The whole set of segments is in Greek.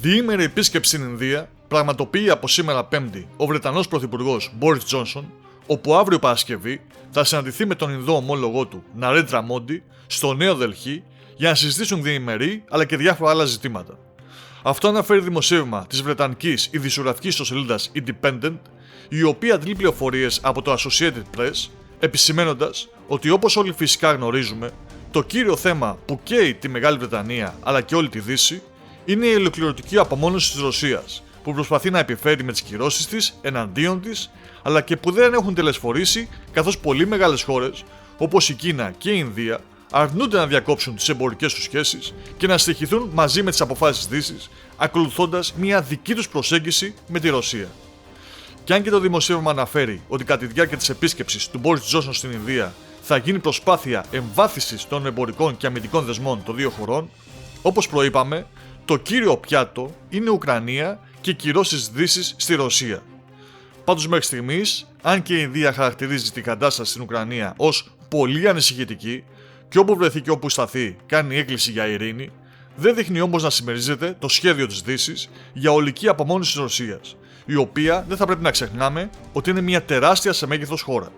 Διήμερη επίσκεψη στην Ινδία πραγματοποιεί από σήμερα Πέμπτη ο Βρετανός Πρωθυπουργός Μπόρις Τζόνσον, όπου αύριο Παρασκευή θα συναντηθεί με τον Ινδό ομόλογό του Ναρέντρα Μόντι στο Νέο Δελχή για να συζητήσουν διημερή αλλά και διάφορα άλλα ζητήματα. Αυτό αναφέρει δημοσίευμα της βρετανικής ειδησιογραφικής ιστοσελίδας Independent, η οποία αντλεί πληροφορίες από το Associated Press, επισημαίνοντας ότι όπως όλοι φυσικά γνωρίζουμε, το κύριο θέμα που καίει τη Μεγάλη Βρετανία αλλά και όλη τη Δύση είναι η ολοκληρωτική απομόνωση της Ρωσίας, που προσπαθεί να επιφέρει με τις κυρώσεις της εναντίον της, αλλά και που δεν έχουν τελεσφορήσει, καθώς πολύ μεγάλες χώρες όπως η Κίνα και η Ινδία αρνούνται να διακόψουν τις εμπορικές τους σχέσεις και να στοιχηθούν μαζί με τις αποφάσεις της Δύσης, ακολουθώντας μια δική τους προσέγγιση με τη Ρωσία. Και αν και το δημοσίευμα αναφέρει ότι κατά τη διάρκεια της επίσκεψης του Μπόρις Τζόνσον στην Ινδία θα γίνει προσπάθεια εμβάθυνσης των εμπορικών και αμυντικών δεσμών των δύο χωρών, όπως προείπαμε, το κύριο πιάτο είναι η Ουκρανία και οι κυρώσεις της Δύσης στη Ρωσία. Πάντως μέχρι στιγμής, αν και η Ινδία χαρακτηρίζει την κατάσταση στην Ουκρανία ως πολύ ανησυχητική και όπου βρεθεί και όπου σταθεί κάνει έκκληση για ειρήνη, δεν δείχνει όμως να συμμερίζεται το σχέδιο της Δύσης για ολική απομόνωση της Ρωσίας, η οποία δεν θα πρέπει να ξεχνάμε ότι είναι μια τεράστια σε μέγεθος χώρα.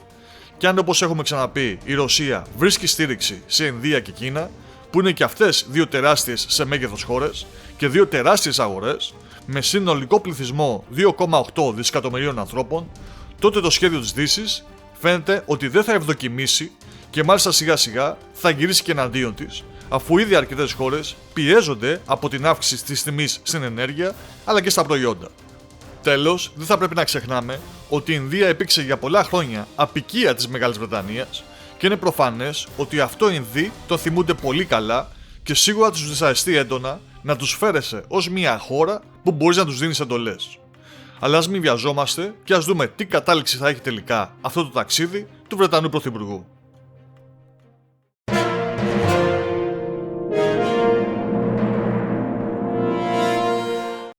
Και αν, όπως έχουμε ξαναπεί, η Ρωσία βρίσκει στήριξη σε Ινδία και Κίνα, που είναι και αυτές δύο τεράστιες σε μέγεθος χώρες και δύο τεράστιες αγορές, με συνολικό πληθυσμό 2,8 δισεκατομμυρίων ανθρώπων, τότε το σχέδιο της Δύσης φαίνεται ότι δεν θα ευδοκιμήσει και μάλιστα σιγά σιγά θα γυρίσει και εναντίον της, αφού ήδη αρκετές χώρες πιέζονται από την αύξηση της τιμής στην ενέργεια αλλά και στα προϊόντα. Τέλος, δεν θα πρέπει να ξεχνάμε ότι η Ινδία υπήρξε για πολλά χρόνια αποικία της Μεγάλης Βρετανίας και είναι προφανές ότι αυτό οι Ινδοί το θυμούνται πολύ καλά και σίγουρα τους δυσαρεστεί έντονα να τους φέρεσαι ως μια χώρα που μπορείς να τους δίνεις εντολές. Αλλά ας μην βιαζόμαστε και ας δούμε τι κατάληξη θα έχει τελικά αυτό το ταξίδι του Βρετανού Πρωθυπουργού.